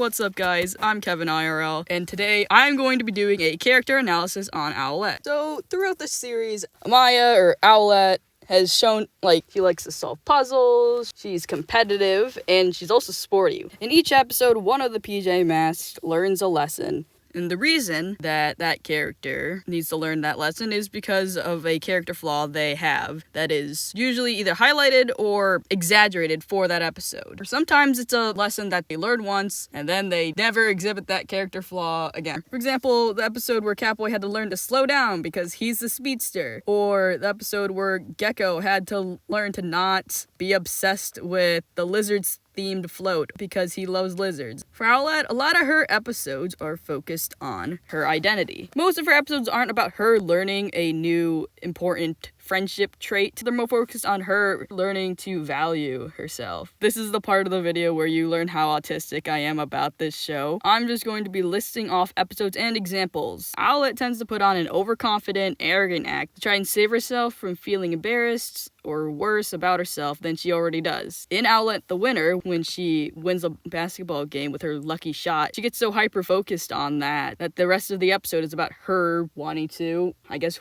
What's up, guys? I'm Kevin IRL, and today I'm going to be doing a character analysis on Owlette. So, throughout this series, Maya, or Owlette, has shown, she likes to solve puzzles, she's competitive, and she's also sporty. In each episode, one of the PJ Masks learns a lesson. And the reason that that character needs to learn that lesson is because of a character flaw they have that is usually either highlighted or exaggerated for that episode. Or sometimes it's a lesson that they learn once and then they never exhibit that character flaw again. For example, the episode where Catboy had to learn to slow down because he's the speedster. Or the episode where Gecko had to learn to not be obsessed with the lizard's themed float because he loves lizards. For Owlette, a lot of her episodes are focused on her identity. Most of her episodes aren't about her learning a new important friendship trait. They're more focused on her learning to value herself. This is the part of the video where you learn how autistic I am about this show. I'm just going to be listing off episodes and examples. Owlette tends to put on an overconfident, arrogant act to try and save herself from feeling embarrassed or worse about herself than she already does. In Owlette the Winner, when she wins a basketball game with her lucky shot, she gets so hyper-focused on that the rest of the episode is about her wanting to,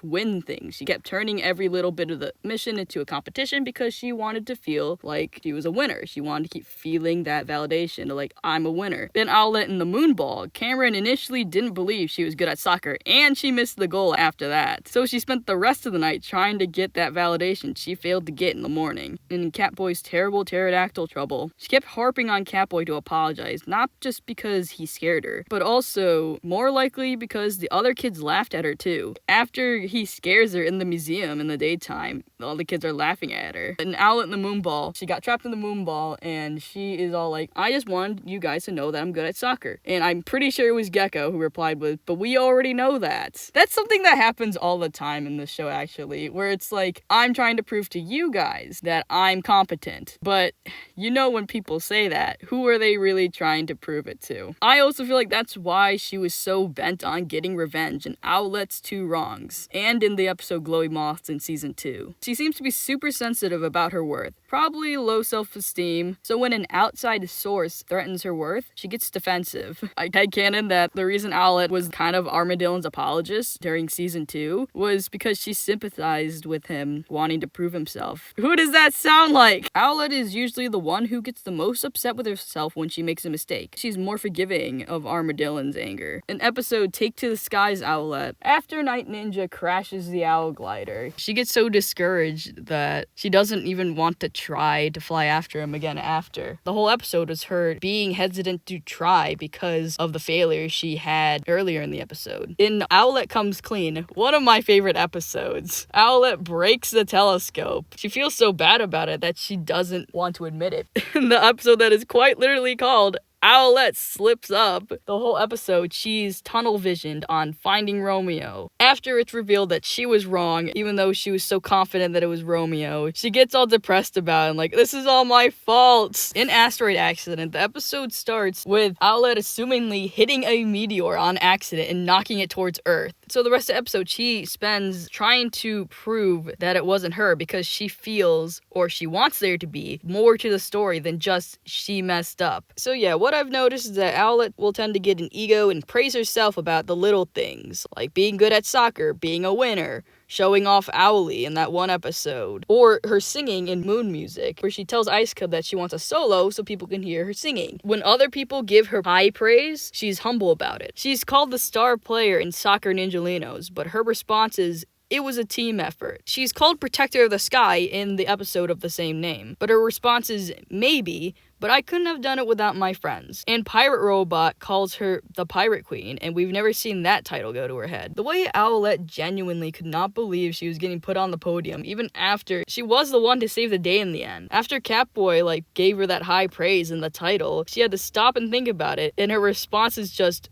win things. She kept turning every little bit of the mission into a competition because she wanted to feel like she was a winner. She wanted to keep feeling that validation of I'm a winner. Then Owlette in the Moonball, Cameron initially didn't believe she was good at soccer and she missed the goal after that. So she spent the rest of the night trying to get that validation she failed to get in the morning. And in Catboy's terrible pterodactyl trouble, she kept harping on Catboy to apologize, not just because he scared her, but also more likely because the other kids laughed at her too. After he scares her in the museum in the daytime, all the kids are laughing at her. And Owlette in the Moonball, she got trapped in the Moonball and she is all I just wanted you guys to know that I'm good at soccer. And I'm pretty sure it was Gecko who replied with, but we already know that. That's something that happens all the time in this show actually, where it's I'm trying to prove to you guys that I'm competent. But when people say that, who are they really trying to prove it to? I also feel that's why she was so bent on getting revenge in Owlette's Two Wrongs, and in the episode Glowy Moths in season 2. She seems to be super sensitive about her worth, probably low self-esteem, so when an outside source threatens her worth, she gets defensive. I headcanon that the reason Owlette was kind of Armadillo's apologist during season 2 was because she sympathized with him wanting to prove himself. Who does that sound like? Owlette is usually the one who gets the most upset with herself when she makes a mistake. She's more forgiving of Armadillo's anger. In episode Take to the Skies Owlette, after Night Ninja crashes the owl glider, she gets so discouraged that she doesn't even want to try to fly after him again after. The whole episode was her being hesitant to try because of the failure she had earlier in the episode. In Owlette Comes Clean, one of my favorite episodes, Owlette breaks the telescope. She feels so bad about it that she doesn't want to admit it. In the episode that is quite literally called Owlette Slips Up, the whole episode, she's tunnel visioned on finding Romeo. After it's revealed that she was wrong, even though she was so confident that it was Romeo, she gets all depressed about it, this is all my fault. In Asteroid Accident, the episode starts with Owlette assumingly hitting a meteor on accident and knocking it towards Earth. So the rest of the episode, she spends trying to prove that it wasn't her because she feels, or she wants there to be, more to the story than just she messed up. So yeah, what I've noticed is that Owlette will tend to get an ego and praise herself about the little things, like being good at soccer, being a winner, showing off Owlie in that one episode, or her singing in Moon Music, where she tells Ice Cub that she wants a solo so people can hear her singing. When other people give her high praise, she's humble about it. She's called the star player in Soccer Ninjalinos, but her response is, it was a team effort. She's called Protector of the Sky in the episode of the same name, but her response is, maybe, but I couldn't have done it without my friends. And Pirate Robot calls her the Pirate Queen, and we've never seen that title go to her head. The way Owlette genuinely could not believe she was getting put on the podium, even after she was the one to save the day in the end. After Catboy, gave her that high praise in the title, she had to stop and think about it, and her response is just,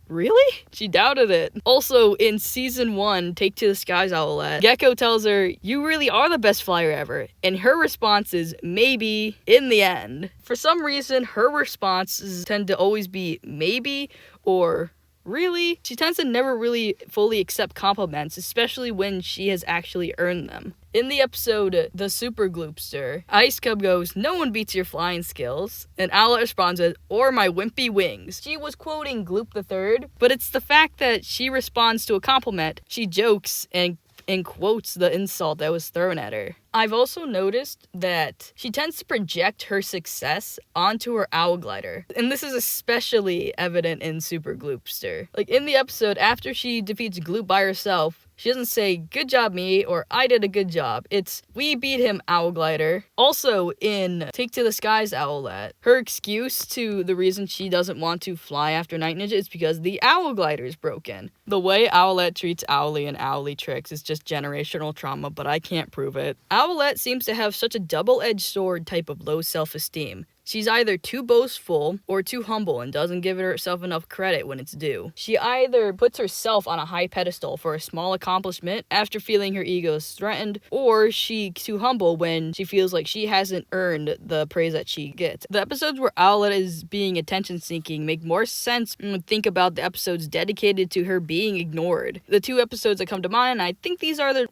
really? She doubted it. Also, in season 1, Take to the Skies Owlette, Gecko tells her, you really are the best flyer ever. And her response is, maybe, in the end. For some reason, her responses tend to always be maybe or really, she tends to never really fully accept compliments, especially when she has actually earned them. In the episode, The Super Gloopster, Ice Cub goes, "No one beats your flying skills." And Owlette responds with, "Or my wimpy wings." She was quoting Gloop the Third, but it's the fact that she responds to a compliment. She jokes and quotes the insult that was thrown at her. I've also noticed that she tends to project her success onto her owl glider. And this is especially evident in Super Gloopster. Like in the episode, after she defeats Gloop by herself, she doesn't say, "Good job, me," or "I did a good job." It's, "We beat him, Owl Glider." Also, in Take to the Skies Owlette, her excuse to the reason she doesn't want to fly after Night Ninja is because the Owl Glider is broken. The way Owlette treats Owly and Owly tricks is just generational trauma, but I can't prove it. Owlette seems to have such a double-edged sword type of low self-esteem. She's either too boastful or too humble and doesn't give herself enough credit when it's due. She either puts herself on a high pedestal for a small accomplishment after feeling her ego is threatened, or she's too humble when she feels like she hasn't earned the praise that she gets. The episodes where Owlette is being attention-seeking make more sense when we think about the episodes dedicated to her being ignored. The two episodes that come to mind, I think these are the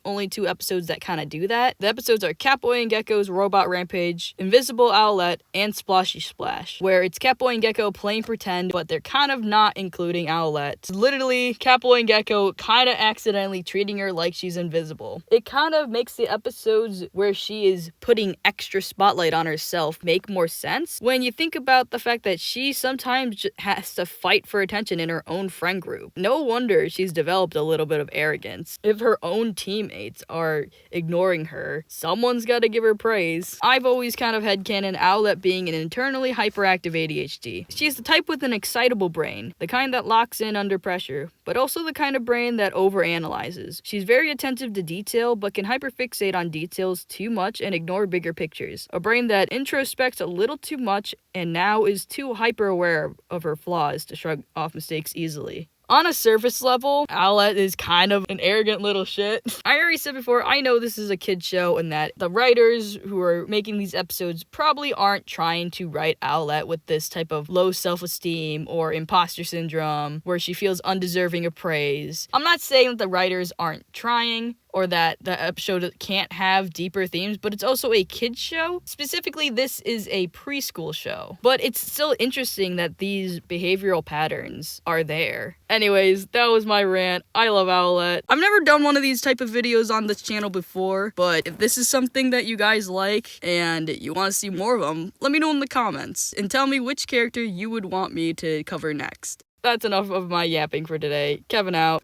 only two episodes that kind of do that. The episodes are Catboy and Gecko's Robot Rampage, Invisible Owlette, and Splashy Splash, where it's Catboy and Gecko playing pretend, but they're kind of not including Owlette. It's literally Catboy and Gecko kind of accidentally treating her like she's invisible. It kind of makes the episodes where she is putting extra spotlight on herself make more sense when you think about the fact that she sometimes has to fight for attention in her own friend group. No wonder she's developed a little bit of arrogance. If her own teammates are ignoring her, someone's got to give her praise. I've always kind of headcanon Owlette being an internally hyperactive ADHD. She's the type with an excitable brain, the kind that locks in under pressure, but also the kind of brain that overanalyzes. She's very attentive to detail, but can hyperfixate on details too much and ignore bigger pictures. A brain that introspects a little too much and now is too hyper-aware of her flaws to shrug off mistakes easily. On a surface level, Owlette is kind of an arrogant little shit. I already said before, I know this is a kid's show and that the writers who are making these episodes probably aren't trying to write Owlette with this type of low self-esteem or imposter syndrome where she feels undeserving of praise. I'm not saying that the writers aren't trying or that the episode can't have deeper themes, but it's also a kid's show. Specifically, this is a preschool show. But it's still interesting that these behavioral patterns are there. Anyways, that was my rant. I love Owlette. I've never done one of these type of videos on this channel before, but if this is something that you guys like and you want to see more of them, let me know in the comments and tell me which character you would want me to cover next. That's enough of my yapping for today. Kevin out.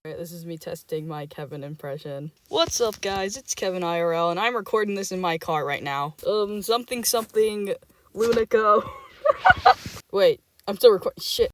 This is me testing my Kevin impression. What's up, guys? It's Kevin IRL, and I'm recording this in my car right now. Something Lunico. Wait, I'm still recording. Shit.